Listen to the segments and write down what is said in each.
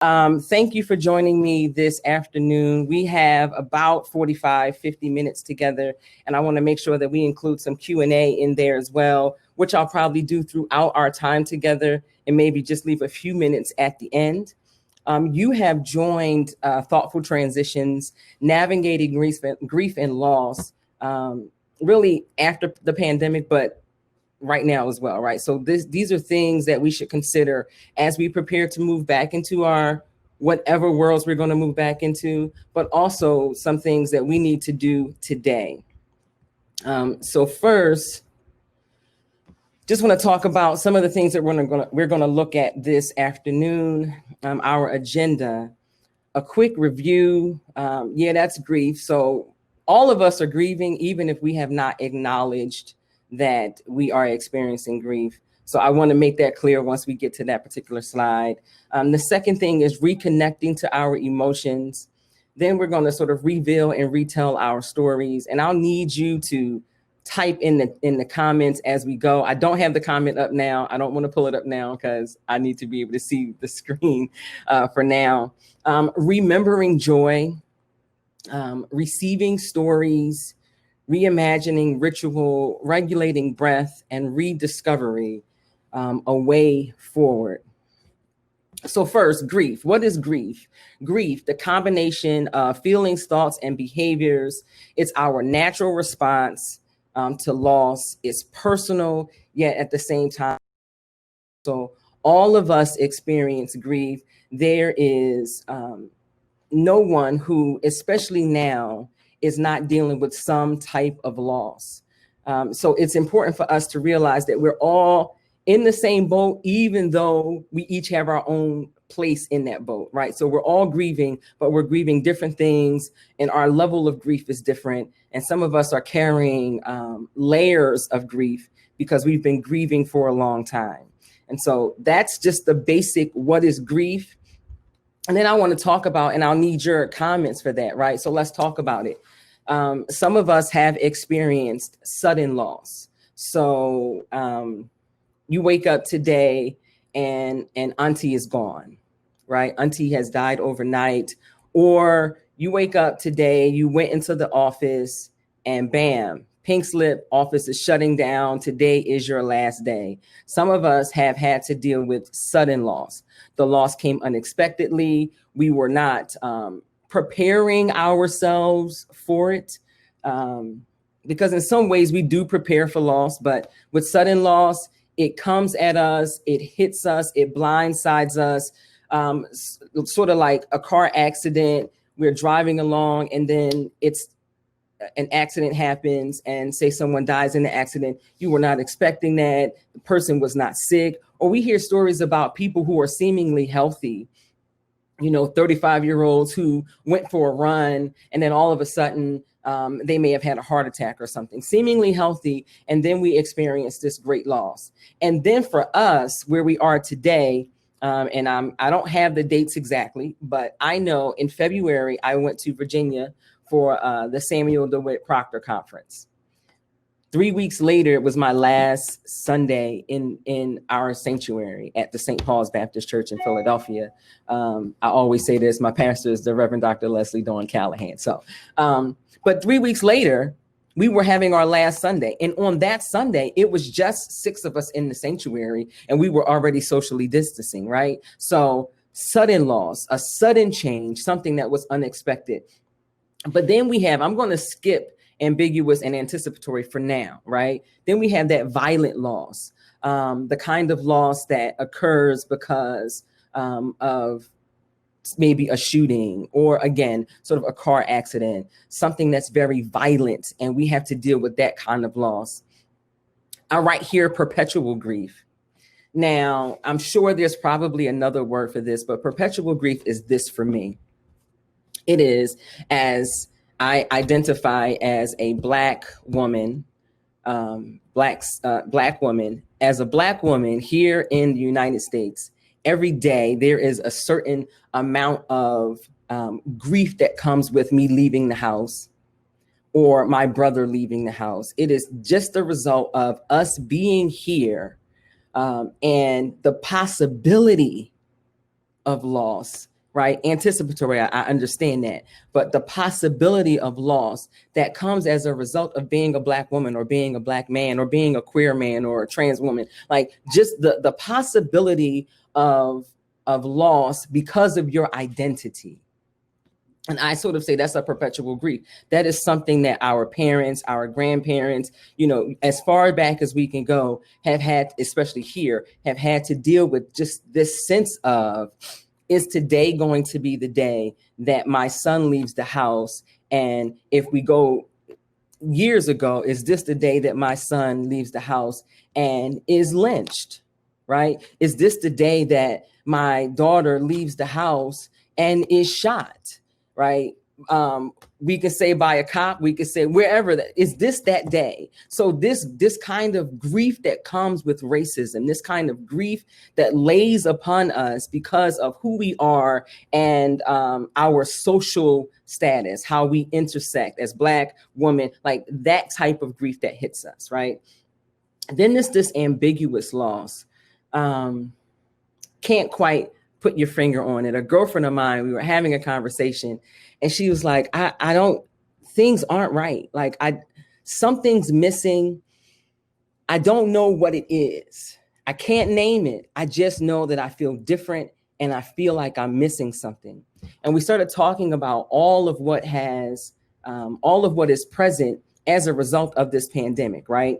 Thank you for joining me this afternoon. We have about 45, 50 minutes together, and I want to make sure that we include some Q&A in there as well, which I'll probably do throughout our time together and maybe just leave a few minutes at the end. You have joined Thoughtful Transitions, Navigating Grief and Loss, really after the pandemic, but right now as well, right? So these are things that we should consider as we prepare to move back into our whatever worlds we're going to move back into, but also some things that we need to do today. So first, just want to talk about some of the things that we're going to look at this afternoon. Our agenda, a quick review. Yeah, that's grief. So all of us are grieving, even if we have not acknowledged that we are experiencing grief. So I want to make that clear once we get to that particular slide. The second thing is reconnecting to our emotions. Then we're going to sort of reveal and retell our stories. And I'll need you to type in the comments as we go. I don't have the comment up now. I don't want to pull it up now because I need to be able to see the screen for now. Remembering joy, receiving stories, reimagining ritual, regulating breath, and rediscovery, a way forward. So first, grief. What is grief? Grief, the combination of feelings, thoughts, and behaviors. It's our natural response to loss. It's personal, yet at the same time. So all of us experience grief. There is no one who, especially now, is not dealing with some type of loss. So it's important for us to realize that we're all in the same boat, even though we each have our own place in that boat, right? So we're all grieving, but we're grieving different things, and our level of grief is different. And some of us are carrying layers of grief because we've been grieving for a long time. And so that's just the basic, what is grief? And then I want to talk about, and I'll need your comments for that, right? So let's talk about it. Some of us have experienced sudden loss. So you wake up today and auntie is gone, right? Auntie has died overnight. Or you wake up today, you went into the office and bam, pink slip, office is shutting down. Today is your last day. Some of us have had to deal with sudden loss. The loss came unexpectedly. We were not preparing ourselves for it. Because in some ways we do prepare for loss, but with sudden loss, it comes at us, it hits us, it blindsides us, sort of like a car accident. We're driving along and then an accident happens and say someone dies in the accident. You were not expecting that. The person was not sick. Or we hear stories about people who are seemingly healthy, 35-year-olds who went for a run and then all of a sudden they may have had a heart attack or something, seemingly healthy. And then we experience this great loss. And then for us, where we are today, and I don't have the dates exactly, but I know in February, I went to Virginia for the Samuel DeWitt Proctor Conference. 3 weeks later, it was my last Sunday in our sanctuary at the St. Paul's Baptist Church in Philadelphia. I always say this, my pastor is the Reverend Dr. Leslie Dawn Callahan. So, but 3 weeks later, we were having our last Sunday. And on that Sunday, it was just 6 of us in the sanctuary and we were already socially distancing, right? So sudden loss, a sudden change, something that was unexpected. But then I'm going to skip ambiguous and anticipatory for now, right? Then we have that violent loss, the kind of loss that occurs because of maybe a shooting or, again, sort of a car accident, something that's very violent, and we have to deal with that kind of loss. I write here perpetual grief. Now, I'm sure there's probably another word for this, but perpetual grief is this for me. It is, as I identify as a Black woman, Black woman, as a Black woman here in the United States, every day there is a certain amount of grief that comes with me leaving the house or my brother leaving the house. It is just the result of us being here and the possibility of loss right? Anticipatory, I understand that. But the possibility of loss that comes as a result of being a Black woman or being a Black man or being a queer man or a trans woman, like just the possibility of loss because of your identity. And I sort of say that's a perpetual grief. That is something that our parents, our grandparents, you know, as far back as we can go, have had, especially here, have had to deal with just this sense of, is today going to be the day that my son leaves the house? And if we go years ago, is this the day that my son leaves the house and is lynched, right? Is this the day that my daughter leaves the house and is shot, right? We could say by a cop, we could say wherever. That is, this that day. So this kind of grief that comes with racism, this kind of grief that lays upon us because of who we are and our social status, how we intersect as Black women, like that type of grief that hits us, right? Then there's this ambiguous loss. Can't quite put your finger on it. A girlfriend of mine, we were having a conversation and she was like, I don't, things aren't right. Like something's missing. I don't know what it is. I can't name it. I just know that I feel different and I feel like I'm missing something. And we started talking about all of what is present as a result of this pandemic, right?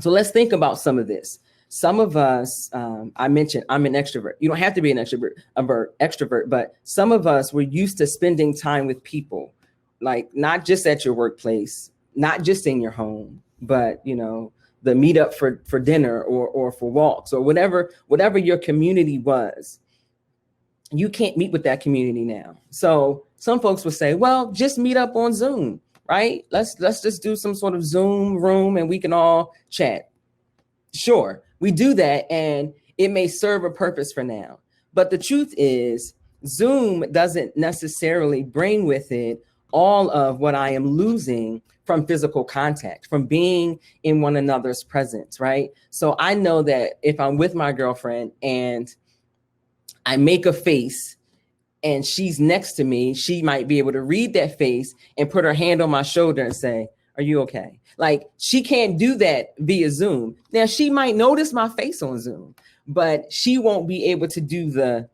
So let's think about some of this. Some of us, I mentioned I'm an extrovert. You don't have to be an extrovert, but some of us were used to spending time with people, like not just at your workplace, not just in your home, but you know, the meetup for dinner or for walks or whatever your community was. You can't meet with that community now. So some folks will say, well, just meet up on Zoom, right? Let's just do some sort of Zoom room and we can all chat. Sure, we do that and it may serve a purpose for now. But the truth is, Zoom doesn't necessarily bring with it all of what I am losing from physical contact, from being in one another's presence, right? So I know that if I'm with my girlfriend and I make a face and she's next to me, she might be able to read that face and put her hand on my shoulder and say, are you okay? Like she can't do that via Zoom. Now she might notice my face on Zoom, but she won't be able to do the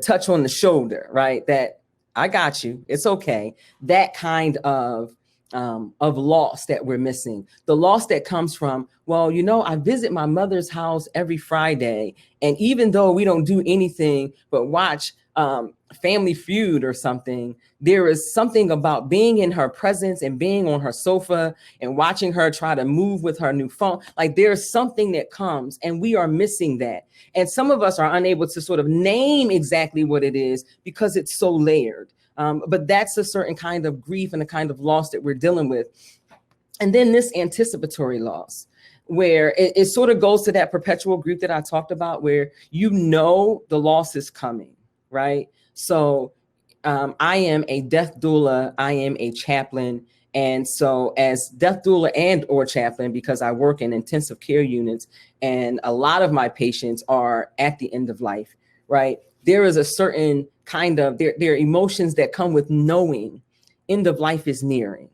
touch on the shoulder, right? That I got you, it's okay. That kind of loss that we're missing. The loss that comes from, well, you know, I visit my mother's house every Friday. And even though we don't do anything but watch Family Feud or something, there is something about being in her presence and being on her sofa and watching her try to move with her new phone. Like there's something that comes and we are missing that. And some of us are unable to sort of name exactly what it is because it's so layered. But that's a certain kind of grief and a kind of loss that we're dealing with. And then this anticipatory loss, where it sort of goes to that perpetual grief that I talked about, where you know the loss is coming, right? So I am a death doula, I am a chaplain. And so as death doula and or chaplain, because I work in intensive care units and a lot of my patients are at the end of life, right? There is a certain kind of, there are emotions that come with knowing end of life is nearing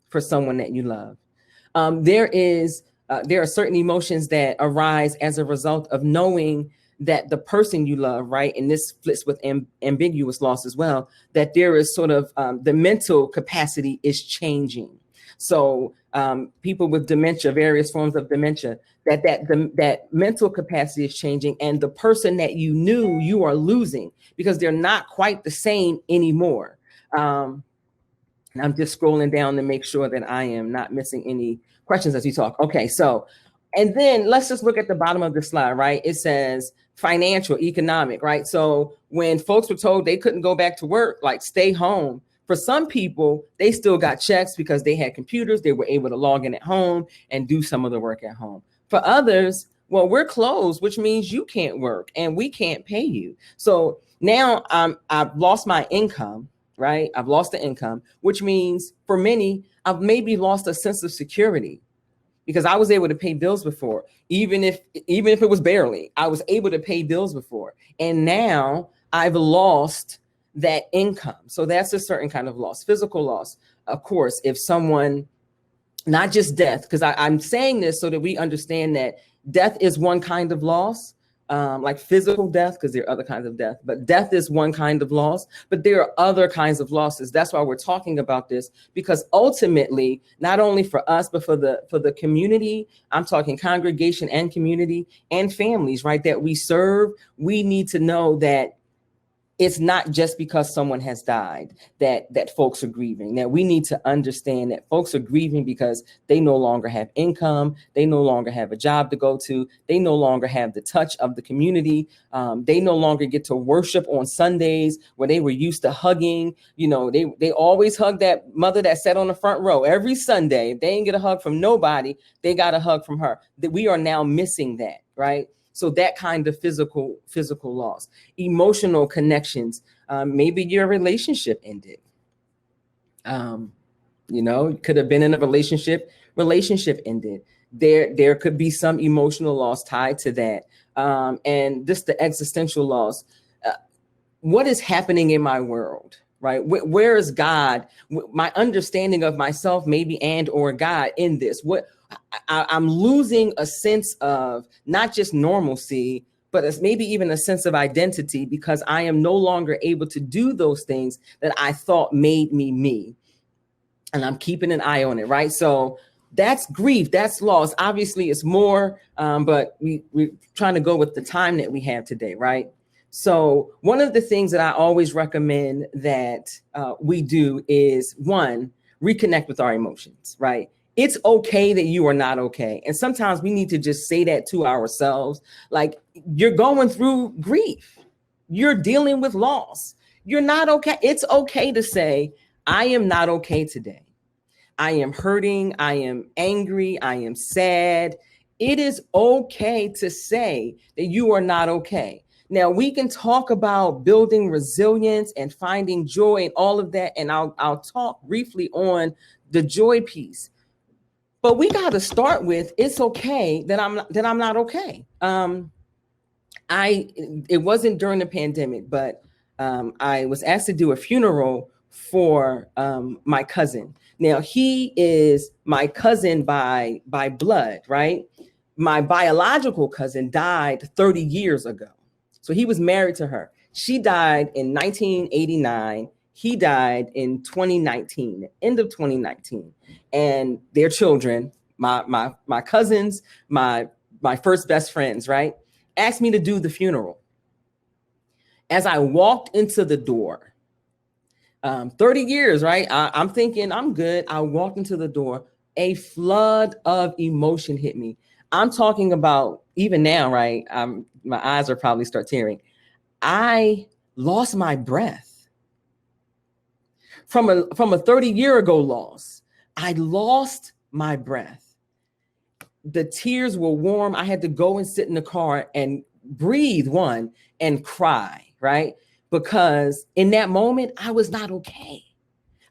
for someone that you love. There are certain emotions that arise as a result of knowing that the person you love, right? And this fits with ambiguous loss as well, that there is sort of the mental capacity is changing. So people with dementia, various forms of dementia, that mental capacity is changing, and the person that you knew you are losing because they're not quite the same anymore. And I'm just scrolling down to make sure that I am not missing any questions as we talk. Okay, so, and then let's just look at the bottom of the slide, right? It says financial, economic, right? So when folks were told they couldn't go back to work, like stay home, for some people, they still got checks because they had computers. They were able to log in at home and do some of the work at home. For others, well, we're closed, which means you can't work and we can't pay you. So now I've lost my income, right? I've lost the income, which means for many, I've maybe lost a sense of security because I was able to pay bills before, even if it was barely, I was able to pay bills before. And now I've lost that income. So that's a certain kind of loss, physical loss. Of course, if someone, not just death, because I'm saying this so that we understand that death is one kind of loss, like physical death, because there are other kinds of death, but death is one kind of loss, but there are other kinds of losses. That's why we're talking about this, because ultimately, not only for us, but for the community, I'm talking congregation and community and families, right, that we serve, we need to know that it's not just because someone has died that folks are grieving. That we need to understand that folks are grieving because they no longer have income, they no longer have a job to go to, they no longer have the touch of the community, they no longer get to worship on Sundays where they were used to hugging. You know, they always hug that mother that sat on the front row every Sunday. If they didn't get a hug from nobody, they got a hug from her. That we are now missing that, right? So that kind of physical loss, emotional connections. Maybe your relationship ended. You know, could have been in a relationship ended. There could be some emotional loss tied to that. And just the existential loss. What is happening in my world, right? Where is God? My understanding of myself, maybe, and or God in this. I'm losing a sense of not just normalcy, but it's maybe even a sense of identity, because I am no longer able to do those things that I thought made me. And I'm keeping an eye on it, right? So that's grief, that's loss. Obviously, it's more, but we're trying to go with the time that we have today, right? So one of the things that I always recommend that we do is, one, reconnect with our emotions, right? It's okay that you are not okay. And sometimes we need to just say that to ourselves. Like, you're going through grief. You're dealing with loss. You're not okay. It's okay to say, I am not okay today. I am hurting. I am angry. I am sad. It is okay to say that you are not okay. Now, we can talk about building resilience and finding joy and all of that. And I'll talk briefly on the joy piece. But we got to start with, it's okay that I'm not okay. It wasn't during the pandemic, but I was asked to do a funeral for my cousin. Now, he is my cousin by blood, right? My biological cousin died 30 years ago. So he was married to her. She died in 1989. He died in 2019, end of 2019. And their children, my cousins, my first best friends, right, asked me to do the funeral. As I walked into the door, 30 years, right? I'm thinking I'm good. I walked into the door. A flood of emotion hit me. I'm talking about, even now, right? My eyes are probably start tearing. I lost my breath. From a 30-year ago loss, I lost my breath. The tears were warm. I had to go and sit in the car and breathe, one, and cry, right? Because in that moment, I was not okay.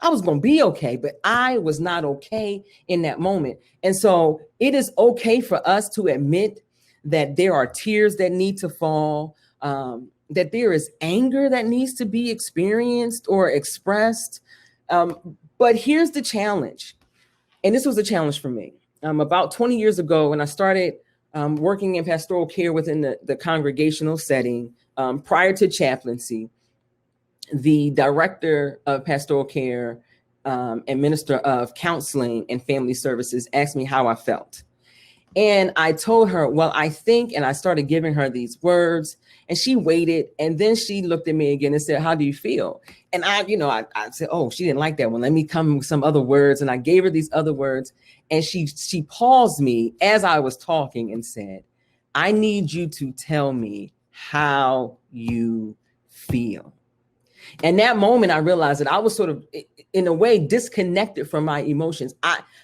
I was going to be okay, but I was not okay in that moment. And so it is okay for us to admit that there are tears that need to fall, that there is anger that needs to be experienced or expressed. But here's the challenge. And this was a challenge for me. About 20 years ago, when I started working in pastoral care within the congregational setting, prior to chaplaincy, the director of pastoral care and minister of counseling and family services asked me how I felt. And I told her, well, I think, and I started giving her these words, and she waited. And then she looked at me again and said, how do you feel? And I said, oh, she didn't like that one. Let me come with some other words. And I gave her these other words. And she paused me as I was talking and said, I need you to tell me how you feel. And that moment, I realized that I was sort of, in a way, disconnected from my emotions.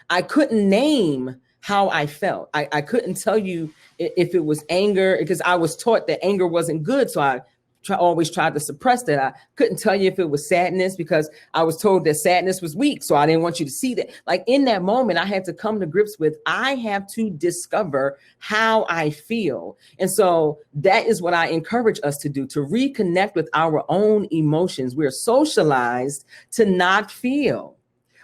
I couldn't name how I felt. I couldn't tell you if it was anger, because I was taught that anger wasn't good. So I always tried to suppress that. I couldn't tell you if it was sadness because I was told that sadness was weak. So I didn't want you to see that. Like in that moment, I had to come to grips with, I have to discover how I feel. And so that is what I encourage us to do, to reconnect with our own emotions. We're socialized to not feel.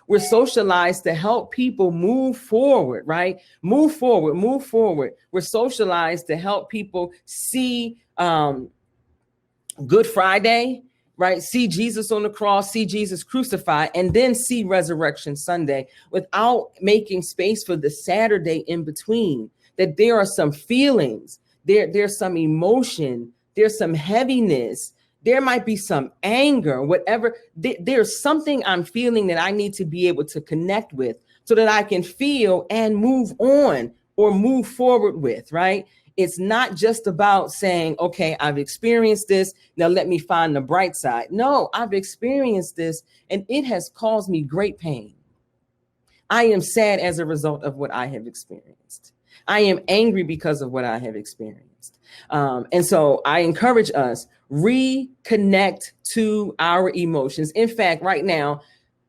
We're socialized to help people move forward, right? Move forward, move forward. We're socialized to help people see Good Friday, right? See Jesus on the cross, see Jesus crucified, and then see Resurrection Sunday without making space for the Saturday in between. That there are some feelings, there's some emotion, there's some heaviness, there might be some anger, whatever. There's something I'm feeling that I need to be able to connect with so that I can feel and move on or move forward with, right? It's not just about saying, okay, I've experienced this. Now let me find the bright side. No, I've experienced this and it has caused me great pain. I am sad as a result of what I have experienced. I am angry because of what I have experienced. And so I encourage us, reconnect to our emotions. In fact, right now,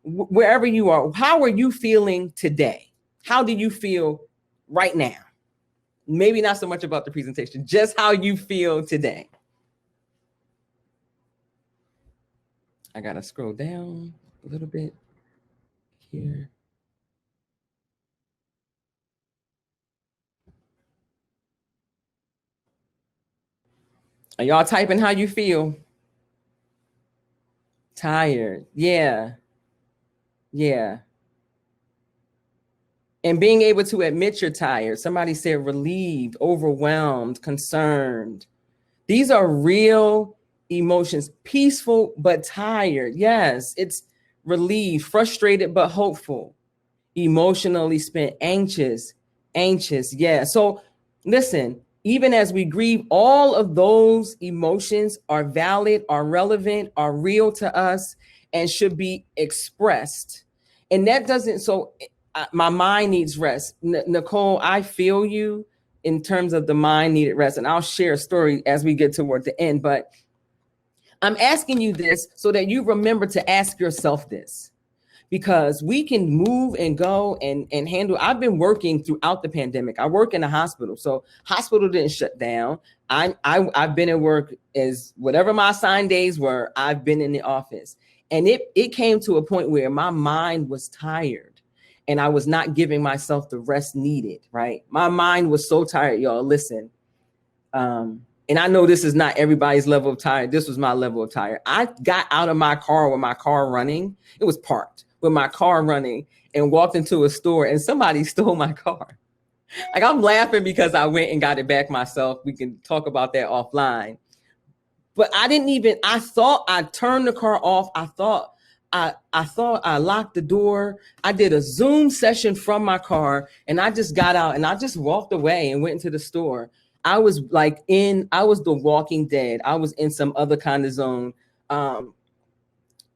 wherever you are, how are you feeling today? How do you feel right now? Maybe not so much about the presentation, just how you feel today. I got to scroll down a little bit here. Are y'all typing how you feel? Tired. Yeah. Yeah. And being able to admit you're tired. Somebody said relieved, overwhelmed, concerned. These are real emotions. Peaceful, but tired. Yes, it's relieved, frustrated, but hopeful. Emotionally spent, anxious. Yeah. So listen, even as we grieve, all of those emotions are valid, are relevant, are real to us, and should be expressed. And that doesn't, so my mind needs rest. Nicole, I feel you in terms of the mind needed rest. And I'll share a story as we get toward the end, but I'm asking you this so that you remember to ask yourself this. Because we can move and go and handle. I've been working throughout the pandemic. I work in a hospital, so hospital didn't shut down. I've been at work as whatever my assigned days were. I've been in the office, and it came to a point where my mind was tired, and I was not giving myself the rest needed. Right, my mind was so tired, y'all. Listen, and I know this is not everybody's level of tired. This was my level of tired. I got out of my car with my car running. It was parked. With my car running and walked into a store and somebody stole my car. Like I'm laughing because I went and got it back myself. We can talk about that offline. But I thought I turned the car off. I thought I locked the door. I did a Zoom session from my car and I just got out and I just walked away and went into the store. I was the Walking Dead. I was in some other kind of zone.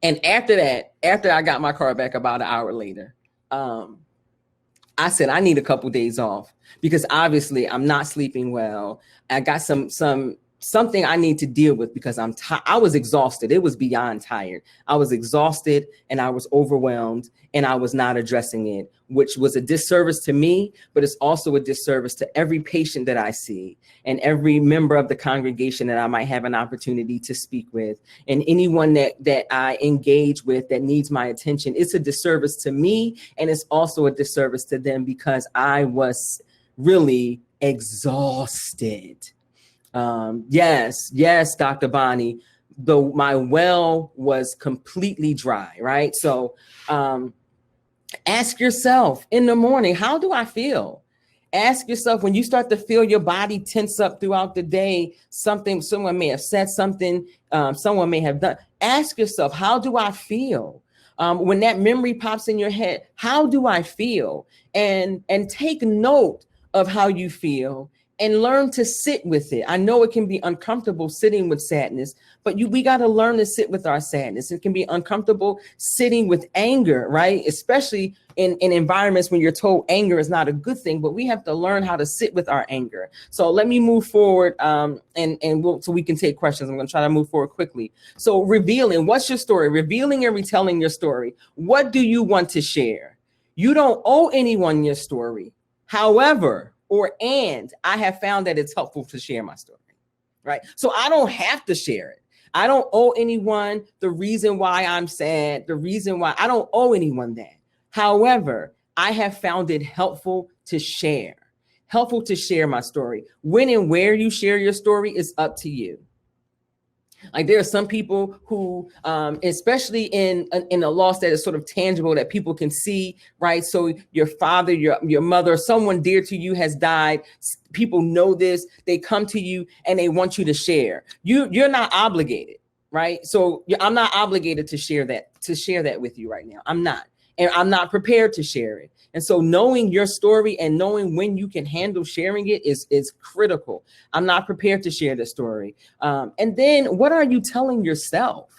And after I got my car back about an hour later, I said, I need a couple days off because obviously I'm not sleeping well. I got something I need to deal with because I was exhausted. It was beyond tired. I was exhausted and I was overwhelmed and I was not addressing it, which was a disservice to me, but it's also a disservice to every patient that I see and every member of the congregation that I might have an opportunity to speak with and anyone that I engage with that needs my attention. It's a disservice to me and it's also a disservice to them because I was really exhausted. Yes, Dr. Bonnie, though my well was completely dry, right? So ask yourself in the morning, how do I feel? Ask yourself when you start to feel your body tense up throughout the day, someone may have said something, someone may have done. Ask yourself, how do I feel? When that memory pops in your head, how do I feel? And take note of how you feel and learn to sit with it. I know it can be uncomfortable sitting with sadness, but we got to learn to sit with our sadness. It can be uncomfortable sitting with anger, right? Especially in environments when you're told anger is not a good thing, but we have to learn how to sit with our anger. So let me move forward, so we can take questions. I'm going to try to move forward quickly. So revealing, what's your story? Revealing and retelling your story. What do you want to share? You don't owe anyone your story. However, I have found that it's helpful to share my story, right? So I don't have to share it. I don't owe anyone the reason why I'm sad, the reason why I don't owe anyone that. However, I have found it helpful to share my story. When and where you share your story is up to you. Like there are some people who, especially in a loss that is sort of tangible that people can see, right? So your father, your mother, someone dear to you has died. People know this. They come to you and they want you to share. You're not obligated, right? So I'm not obligated to share that with you right now. I'm not, and I'm not prepared to share it. And so knowing your story and knowing when you can handle sharing it is critical. I'm not prepared to share the story. And then what are you telling yourself?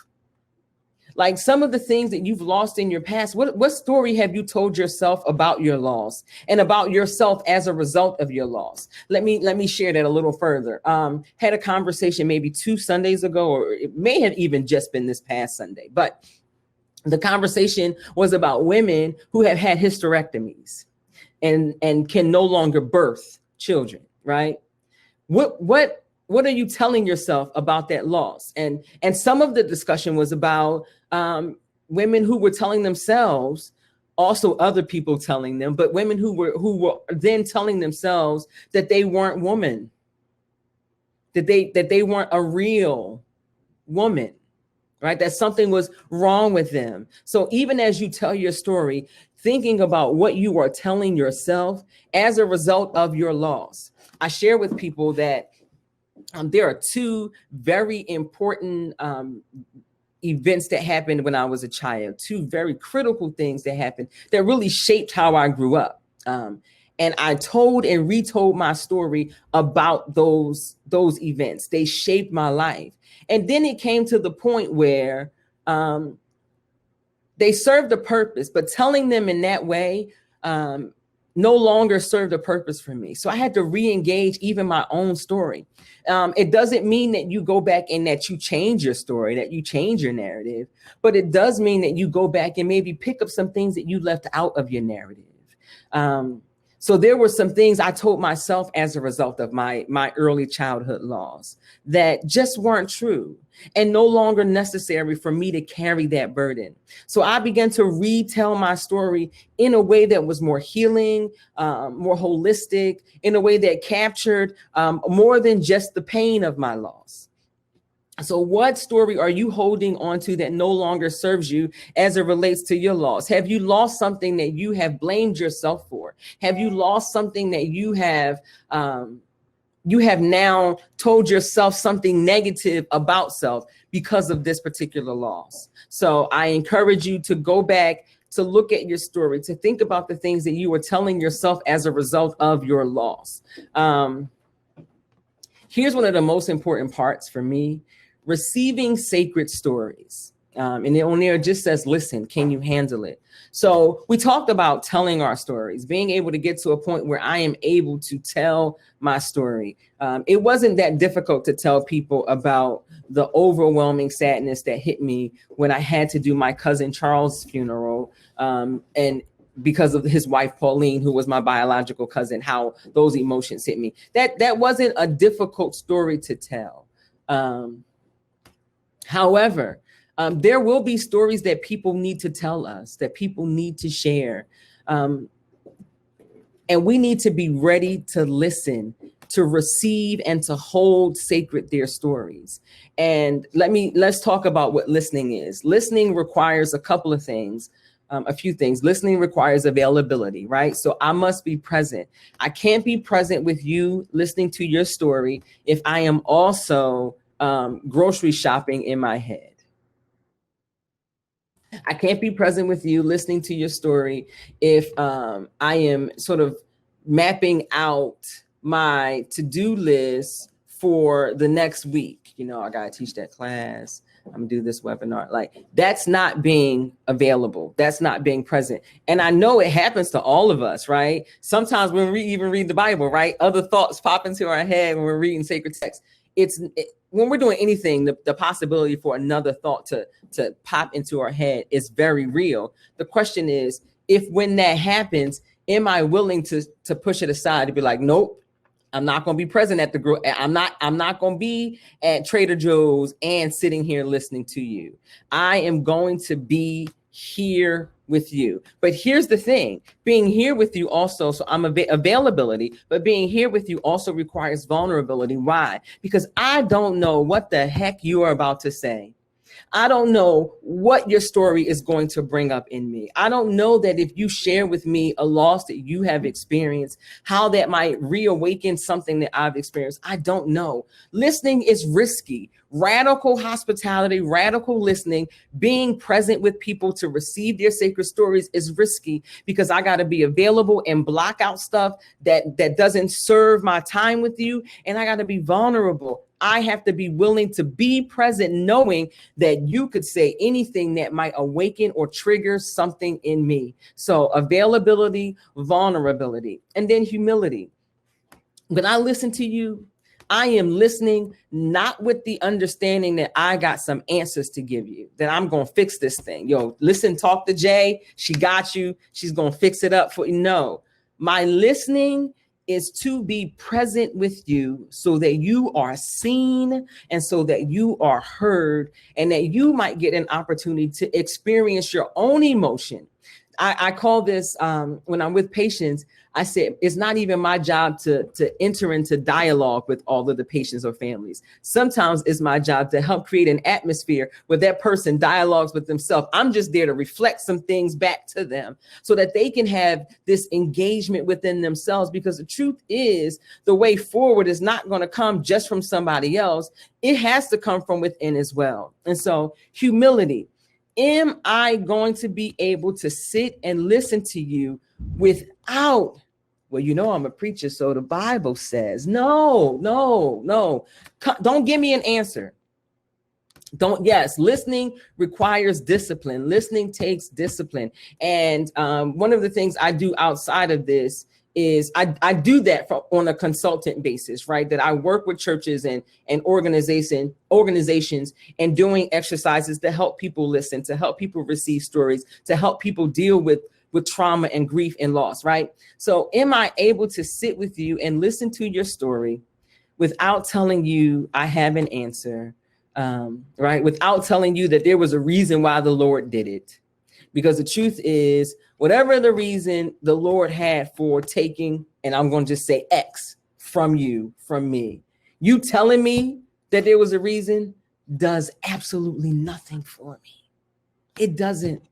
Like some of the things that you've lost in your past, what story have you told yourself about your loss and about yourself as a result of your loss? Let me share that a little further. Had a conversation maybe 2 Sundays ago, or it may have even just been this past Sunday, but the conversation was about women who have had hysterectomies and can no longer birth children, right? What are you telling yourself about that loss? And some of the discussion was about women who were telling themselves, also other people telling them, but women who were then telling themselves that they weren't women, that they weren't a real woman. Right? That something was wrong with them. So even as you tell your story, thinking about what you are telling yourself as a result of your loss. I share with people that there are 2 very important events that happened when I was a child, 2 very critical things that happened that really shaped how I grew up. And I told and retold my story about those events. They shaped my life. And then it came to the point where they served a purpose, but telling them in that way no longer served a purpose for me. So I had to re-engage even my own story. It doesn't mean that you go back and that you change your story, that you change your narrative, but it does mean that you go back and maybe pick up some things that you left out of your narrative. So there were some things I told myself as a result of my early childhood loss that just weren't true and no longer necessary for me to carry that burden. So I began to retell my story in a way that was more healing, more holistic, in a way that captured more than just the pain of my loss. So what story are you holding on to that no longer serves you as it relates to your loss? Have you lost something that you have blamed yourself for? Have you lost something that you have now told yourself something negative about self because of this particular loss? So I encourage you to go back, to look at your story, to think about the things that you were telling yourself as a result of your loss. Here's one of the most important parts for me: receiving sacred stories. And on there it just says, listen, can you handle it? So we talked about telling our stories, being able to get to a point where I am able to tell my story. It wasn't that difficult to tell people about the overwhelming sadness that hit me when I had to do my cousin Charles' funeral, and because of his wife, Pauline, who was my biological cousin, how those emotions hit me. That wasn't a difficult story to tell. However, there will be stories that people need to tell us, that people need to share. And we need to be ready to listen, to receive, and to hold sacred their stories. And let's talk about what listening is. Listening requires a couple of things, a few things. Listening requires availability, right? So I must be present. I can't be present with you listening to your story if I am also grocery shopping in my head. I can't be present with you listening to your story if I am sort of mapping out my to-do list for the next week. You know, I got to teach that class. I'm gonna do this webinar. Like, that's not being available. That's not being present. And I know it happens to all of us, right? Sometimes when we even read the Bible, right? Other thoughts pop into our head when we're reading sacred text. When we're doing anything, the possibility for another thought to pop into our head is very real. The question is, if when that happens, am I willing to push it aside, to be like, nope, I'm not going to be present at the group. I'm not going to be at Trader Joe's and sitting here listening to you. I am going to be here with you. But here's the thing, being here with you also, so I'm availability, but being here with you also requires vulnerability. Why? Because I don't know what the heck you are about to say. I don't know what your story is going to bring up in me. I don't know that if you share with me a loss that you have experienced, how that might reawaken something that I've experienced. I don't know. Listening is risky. Radical hospitality, radical listening, being present with people to receive their sacred stories is risky, because I got to be available and block out stuff that doesn't serve my time with you. And I got to be vulnerable. I have to be willing to be present, knowing that you could say anything that might awaken or trigger something in me. So availability, vulnerability, and then humility. When I listen to you, I am listening not with the understanding that I got some answers to give you, that I'm going to fix this thing. Yo, listen, talk to Jay. She got you. She's going to fix it up for you. No, my listening is to be present with you so that you are seen and so that you are heard, and that you might get an opportunity to experience your own emotion. I call this, when I'm with patients, I said, it's not even my job to enter into dialogue with all of the patients or families. Sometimes it's my job to help create an atmosphere where that person dialogues with themselves. I'm just there to reflect some things back to them so that they can have this engagement within themselves, because the truth is, the way forward is not going to come just from somebody else. It has to come from within as well. And so humility. Am I going to be able to sit and listen to you without, well, you know, I'm a preacher, so the Bible says, no. Don't give me an answer. Yes, listening requires discipline. Listening takes discipline. And one of the things I do outside of this is I do that on a consultant basis, right? That I work with churches and organizations and doing exercises to help people listen, to help people receive stories, to help people deal with trauma and grief and loss, right? So am I able to sit with you and listen to your story without telling you I have an answer, right? Without telling you that there was a reason why the Lord did it. Because the truth is, whatever the reason the Lord had for taking, and I'm going to just say X, from you, from me, you telling me that there was a reason does absolutely nothing for me. It doesn't.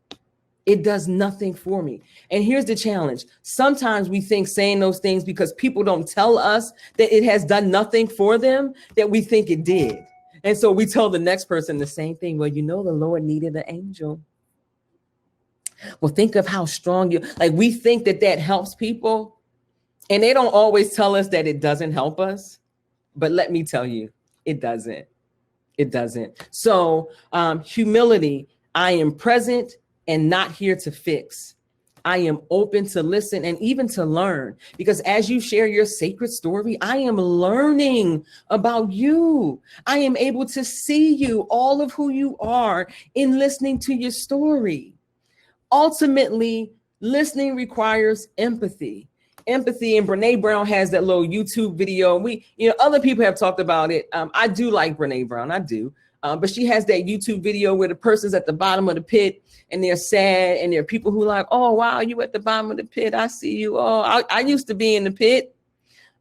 It does nothing for me. And here's the challenge. Sometimes we think saying those things because people don't tell us that it has done nothing for them, that we think it did. And so we tell the next person the same thing. Well, you know, the Lord needed an angel. Well, think of how strong you, like, we think that helps people, and they don't always tell us that it doesn't help us. But let me tell you, it doesn't. It doesn't. So humility, I am present and not here to fix. I am open to listen and even to learn, because as you share your sacred story, I am learning about you. I am able to see you, all of who you are, in listening to your story. Ultimately, listening requires empathy. Empathy, and Brene Brown has that little YouTube video. Other people have talked about it. I do like Brene Brown, I do. But she has that YouTube video where the person's at the bottom of the pit and they're sad, and there are people who are like, oh, wow, you at the bottom of the pit. I see you. Oh, I used to be in the pit.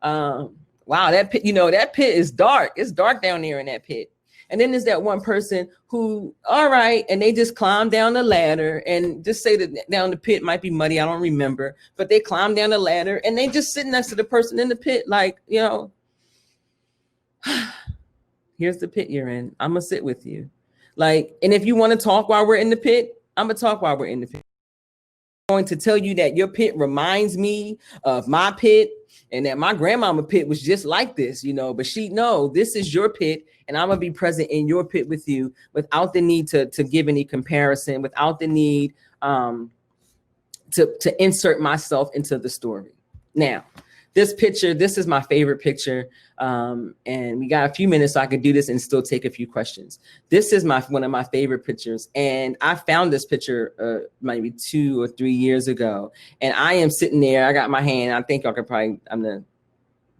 Wow, that pit, that pit is dark. It's dark down there in that pit. And then there's that one person who, all right, and they just climb down the ladder, and just say that down the pit might be muddy, I don't remember, but they climb down the ladder and they just sit next to the person in the pit like, here's the pit you're in. I'm going to sit with you. Like, and if you want to talk while we're in the pit, I'm going to talk while we're in the pit. I'm going to tell you that your pit reminds me of my pit. and that my grandmama pit was just like this, but this is your pit, and I'm gonna be present in your pit with you without the need to give any comparison, without the need to insert myself into the story. Now, this is my favorite picture. And we got a few minutes so I could do this and still take a few questions. This is one of my favorite pictures. And I found this picture maybe 2 or 3 years ago. And I am sitting there, I got my hand, I think y'all could probably,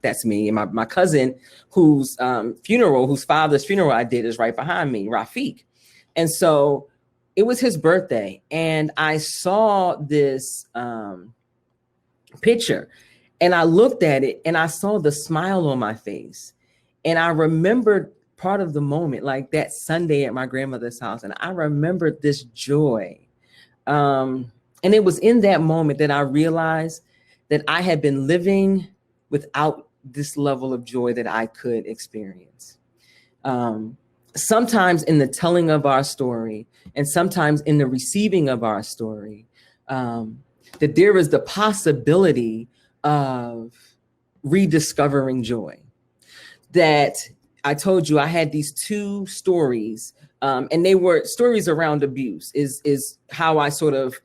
that's me. And my cousin whose father's funeral I did is right behind me, Rafiq. And so it was his birthday. And I saw this picture. And I looked at it and I saw the smile on my face. And I remembered part of the moment, like that Sunday at my grandmother's house. And I remembered this joy. And it was in that moment that I realized that I had been living without this level of joy that I could experience. Sometimes in the telling of our story and sometimes in the receiving of our story, that there is the possibility of rediscovering joy. That I told you I had these 2 stories, and they were stories around abuse is how I sort of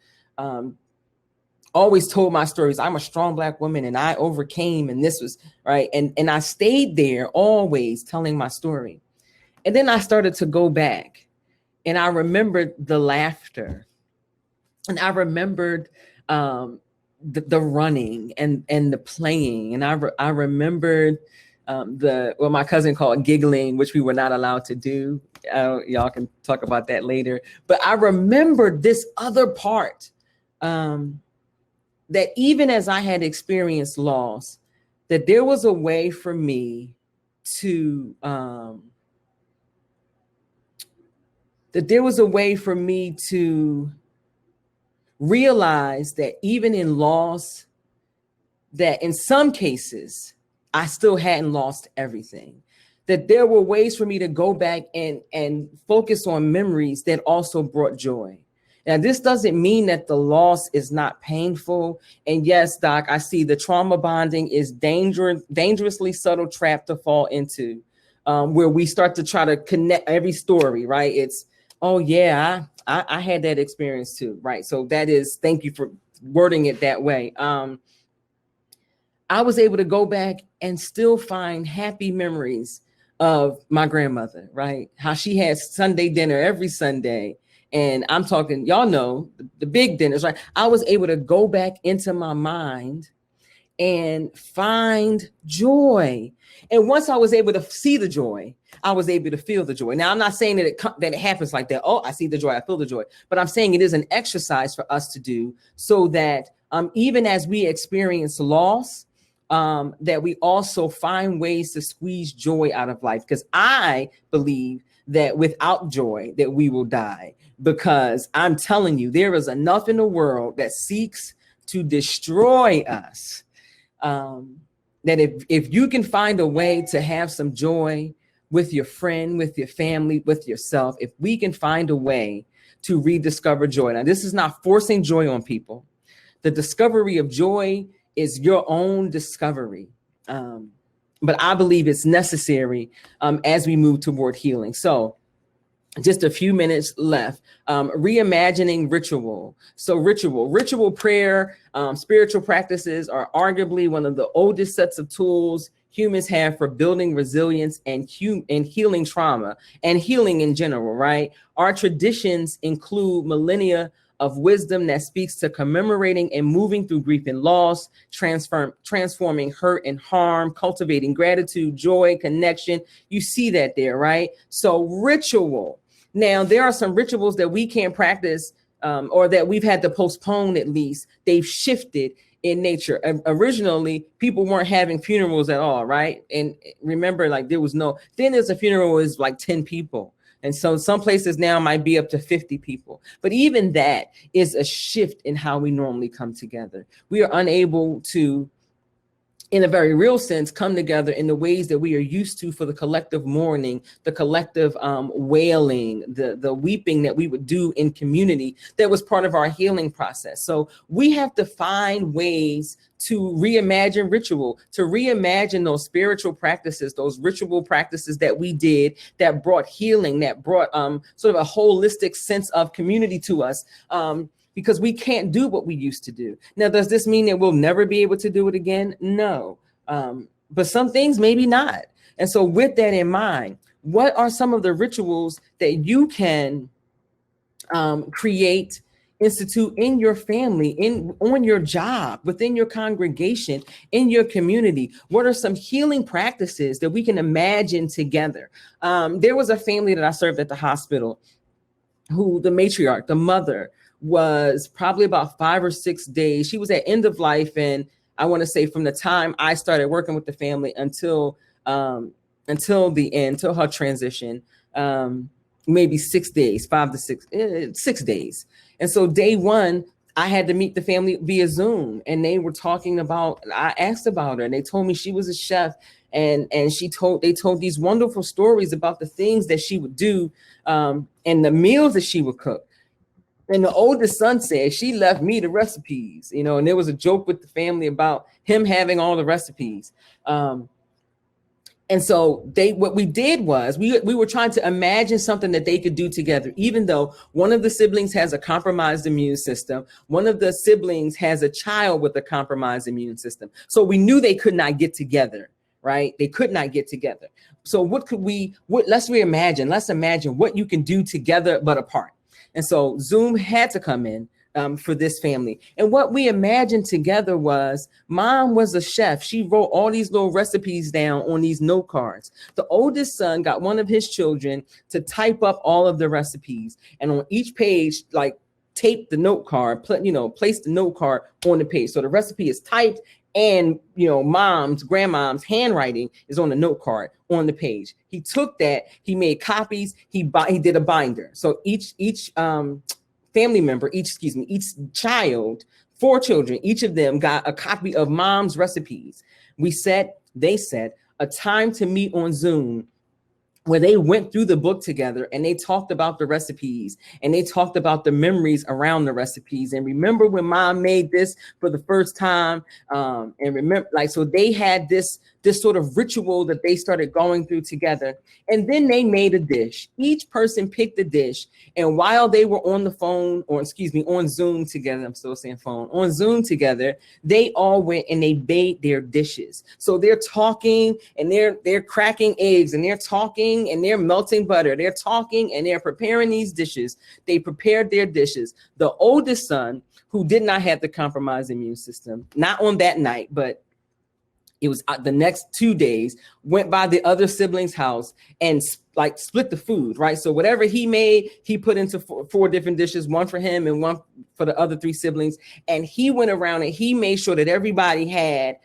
always told my stories. I'm a strong Black woman and I overcame, and this was right. And I stayed there always telling my story. And then I started to go back and I remembered the laughter, and I remembered the running and the playing. And I remembered what my cousin called giggling, which we were not allowed to do. Y'all can talk about that later. But I remembered this other part, that even as I had experienced loss, that there was a way for me to realize that even in loss, that in some cases, I still hadn't lost everything. That there were ways for me to go back and focus on memories that also brought joy. Now, this doesn't mean that the loss is not painful. And yes, Doc, I see the trauma bonding is dangerously subtle trap to fall into, where we start to try to connect every story, right? It's, oh yeah, I had that experience too, right? So thank you for wording it that way. I was able to go back and still find happy memories of my grandmother, right? How she had Sunday dinner every Sunday. And I'm talking, y'all know, the big dinners, right? I was able to go back into my mind and find joy. And once I was able to see the joy, I was able to feel the joy. Now, I'm not saying that it happens like that. Oh, I see the joy, I feel the joy. But I'm saying it is an exercise for us to do so that even as we experience loss, that we also find ways to squeeze joy out of life. Because I believe that without joy, that we will die. Because I'm telling you, there is enough in the world that seeks to destroy us. That if you can find a way to have some joy with your friend, with your family, with yourself, if we can find a way to rediscover joy. Now, this is not forcing joy on people. The discovery of joy is your own discovery. But I believe it's necessary as we move toward healing. So just a few minutes left. Reimagining ritual. So ritual prayer, spiritual practices are arguably one of the oldest sets of tools humans have for building resilience and healing trauma and healing in general, right? Our traditions include millennia of wisdom that speaks to commemorating and moving through grief and loss, transforming hurt and harm, cultivating gratitude, joy, connection. You see that there, right? So ritual. Now, there are some rituals that we can't practice or that we've had to postpone at least. They've shifted in nature. Originally, people weren't having funerals at all, right? And remember, like there's a funeral is like 10 people. And so some places now might be up to 50 people. But even that is a shift in how we normally come together. We are unable to in a very real sense, come together in the ways that we are used to for the collective mourning, the collective wailing, the weeping that we would do in community that was part of our healing process. So we have to find ways to reimagine ritual, to reimagine those spiritual practices, those ritual practices that we did that brought healing, that brought sort of a holistic sense of community to us. Because we can't do what we used to do. Now, does this mean that we'll never be able to do it again? No. But some things maybe not. And so with that in mind, what are some of the rituals that you can create, institute in your family, on your job, within your congregation, in your community? What are some healing practices that we can imagine together? There was a family that I served at the hospital who the matriarch, the mother, was probably about 5 or 6 days. She was at end of life. And I want to say from the time I started working with the family until the end, until her transition, maybe 6 days, 5 to 6 days. And so day one, I had to meet the family via Zoom, and they were talking about, I asked about her, and they told me she was a chef, and they told these wonderful stories about the things that she would do, and the meals that she would cook. And the oldest son said, she left me the recipes, and there was a joke with the family about him having all the recipes. And so what we did was we were trying to imagine something that they could do together, even though one of the siblings has a compromised immune system. One of the siblings has a child with a compromised immune system. So we knew they could not get together, right? They could not get together. So let's reimagine, let's imagine what you can do together, but apart. And so Zoom had to come in for this family. And what we imagined together was, mom was a chef. She wrote all these little recipes down on these note cards. The oldest son got one of his children to type up all of the recipes. And on each page, like, tape the note card, place the note card on the page. So the recipe is typed, and grandmom's handwriting is on the note card on the page. He took that, he made copies, he did a binder. So each family member, each child, 4 children, each of them got a copy of mom's recipes. They set a time to meet on Zoom where they went through the book together, and they talked about the recipes, and they talked about the memories around the recipes. And remember when mom made this for the first time, and remember, so they had this sort of ritual that they started going through together. And then they made a dish. Each person picked a dish. And while they were on the phone, on Zoom together, I'm still saying phone, on Zoom together, they all went and they made their dishes. So they're talking, and they're cracking eggs, and they're talking, and they're melting butter. They're talking, and they're preparing these dishes. They prepared their dishes. The oldest son, who did not have the compromised immune system, not on that night, but it was the next 2 days, went by the other sibling's house and split the food, right? So whatever he made, he put into 4 different dishes, one for him and one for the other 3 siblings. And he went around and he made sure that everybody had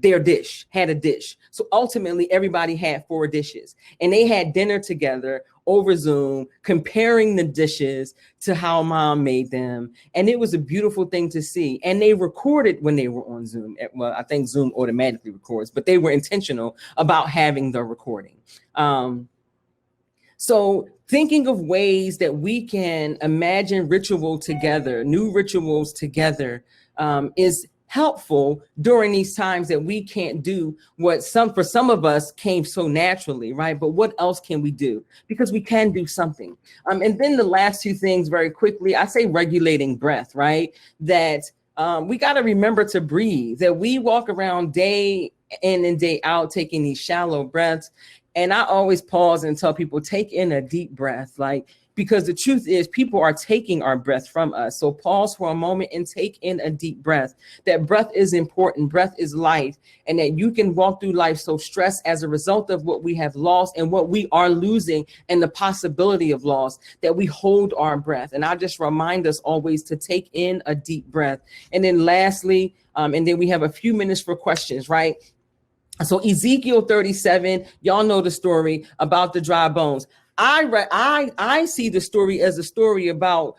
a dish. So ultimately everybody had 4 dishes, and they had dinner together over Zoom, comparing the dishes to how mom made them. And it was a beautiful thing to see. And they recorded when they were on Zoom. Well, I think Zoom automatically records, but they were intentional about having the recording. So thinking of ways that we can imagine ritual together, new rituals together, is helpful during these times that we can't do what for some of us came so naturally, right? But what else can we do? Because we can do something. And then the last 2 things very quickly, I say regulating breath, right? That we got to remember to breathe, that we walk around day in and day out taking these shallow breaths. And I always pause and tell people, take in a deep breath, because the truth is people are taking our breath from us. So pause for a moment and take in a deep breath. That breath is important. Breath is life. And that you can walk through life so stressed as a result of what we have lost and what we are losing and the possibility of loss, that we hold our breath. And I just remind us always to take in a deep breath. And then lastly, and then we have a few minutes for questions, right? So Ezekiel 37, y'all know the story about the dry bones. I see the story as a story about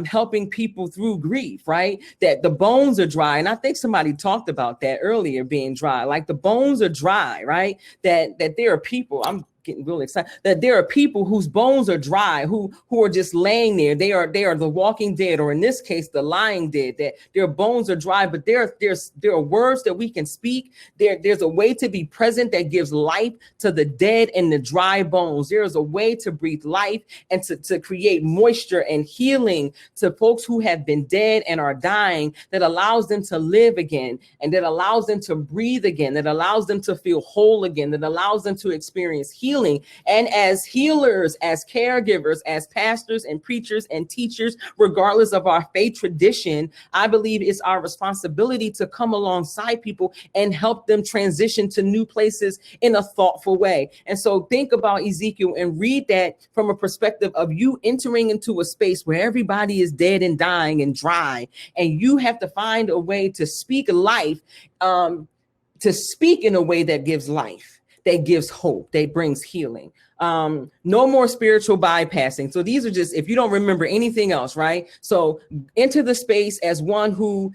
helping people through grief, right? That the bones are dry. And I think somebody talked about that earlier, being dry. Like the bones are dry, right? That there are people, I'm getting really excited, that there are people whose bones are dry, who are just laying there. They are the walking dead, or in this case, the lying dead, that their bones are dry, but there are words that we can speak. There's a way to be present that gives life to the dead and the dry bones. There is a way to breathe life and to create moisture and healing to folks who have been dead and are dying, that allows them to live again, and that allows them to breathe again, that allows them to feel whole again, that allows them to experience healing. And as healers, as caregivers, as pastors and preachers and teachers, regardless of our faith tradition, I believe it's our responsibility to come alongside people and help them transition to new places in a thoughtful way. And so think about Ezekiel and read that from a perspective of you entering into a space where everybody is dead and dying and dry, and you have to find a way to speak life, to speak in a way that gives life, that gives hope, that brings healing. No more spiritual bypassing. So these are just, if you don't remember anything else, right? So enter the space as one who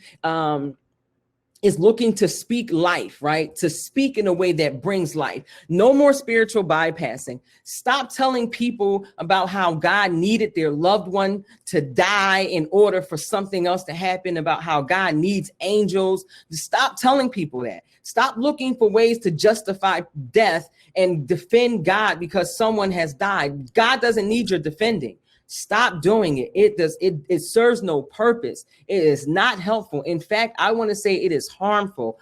is looking to speak life, right? To speak in a way that brings life. No more spiritual bypassing. Stop telling people about how God needed their loved one to die in order for something else to happen, about how God needs angels. Stop telling people that. Stop looking for ways to justify death and defend God because someone has died. God doesn't need your defending. Stop doing it. It serves no purpose. It is not helpful. In fact, I want to say it is harmful.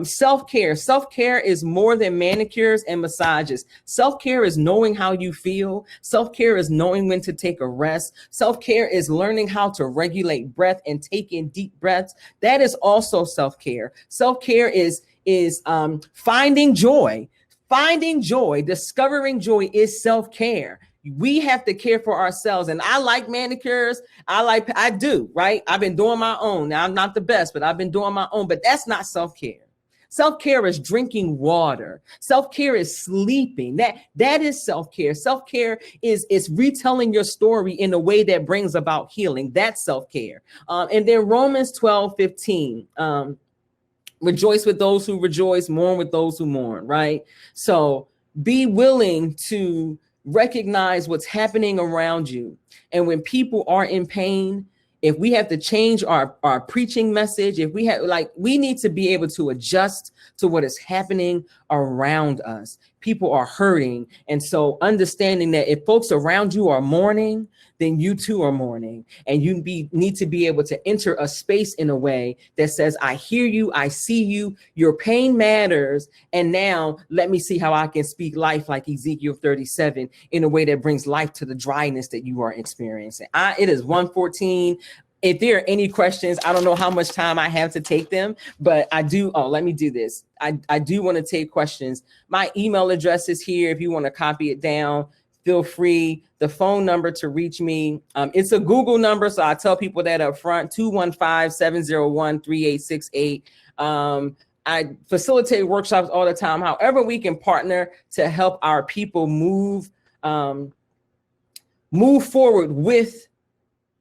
Self-care. Self-care is more than manicures and massages. Self-care is knowing how you feel. Self-care is knowing when to take a rest. Self-care is learning how to regulate breath and take in deep breaths. That is also self-care. Self-care is finding joy. Finding joy, discovering joy is self-care. We have to care for ourselves. And I like manicures. I do, right? I've been doing my own. Now, I'm not the best, but I've been doing my own. But that's not self-care. Self-care is drinking water. Self-care is sleeping. That is self-care. Self-care is retelling your story in a way that brings about healing. That's self-care. And then Romans 12:15. Rejoice with those who rejoice, mourn with those who mourn, right? So be willing to recognize what's happening around you. And when people are in pain, if we have to change our preaching message, if we have, we need to be able to adjust to what is happening around us. People are hurting. And so understanding that if folks around you are mourning, then you too are mourning. And you need to be able to enter a space in a way that says, I hear you, I see you, your pain matters. And now let me see how I can speak life like Ezekiel 37 in a way that brings life to the dryness that you are experiencing. It is 1:14. If there are any questions, I don't know how much time I have to take them, but I do. Oh, let me do this. I do want to take questions. My email address is here. If you want to copy it down, feel free. The phone number to reach me, it's a Google number, so I tell people that up front, 215-701-3868. I facilitate workshops all the time. However, we can partner to help our people move forward with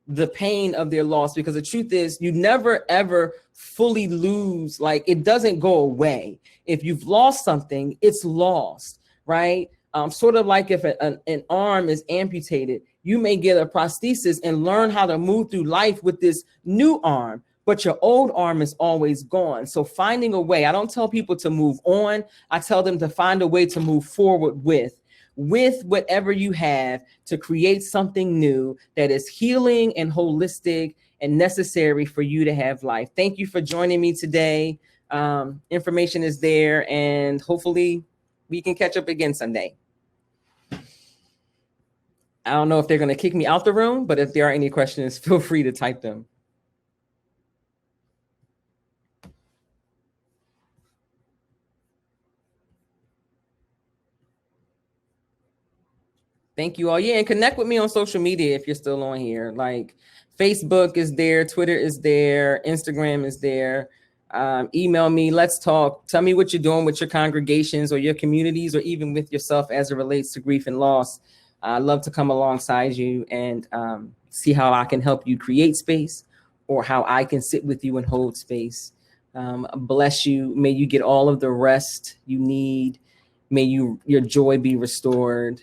the pain of their loss, because the truth is you never ever fully lose. Like, it doesn't go away. If you've lost something, it's lost, right? Sort of like if an arm is amputated, you may get a prosthesis and learn how to move through life with this new arm, but your old arm is always gone. So finding a way, I don't tell people to move on. I tell them to find a way to move forward with whatever you have, to create something new that is healing and holistic and necessary for you to have life. Thank you for joining me today. Information is there, and hopefully we can catch up again someday. I don't know if they're going to kick me out the room, but if there are any questions, feel free to type them. Thank you all. Yeah, and connect with me on social media if you're still on here. Like, Facebook is there, Twitter is there, Instagram is there. Email me, let's talk. Tell me what you're doing with your congregations or your communities, or even with yourself as it relates to grief and loss. I'd love to come alongside you and see how I can help you create space, or how I can sit with you and hold space. Bless you. May you get all of the rest you need. May your joy be restored.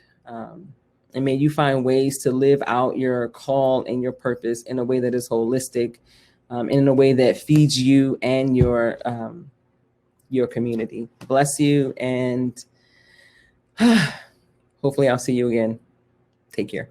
And may you find ways to live out your call and your purpose in a way that is holistic, in a way that feeds you and your community. Bless you, and hopefully I'll see you again. Take care.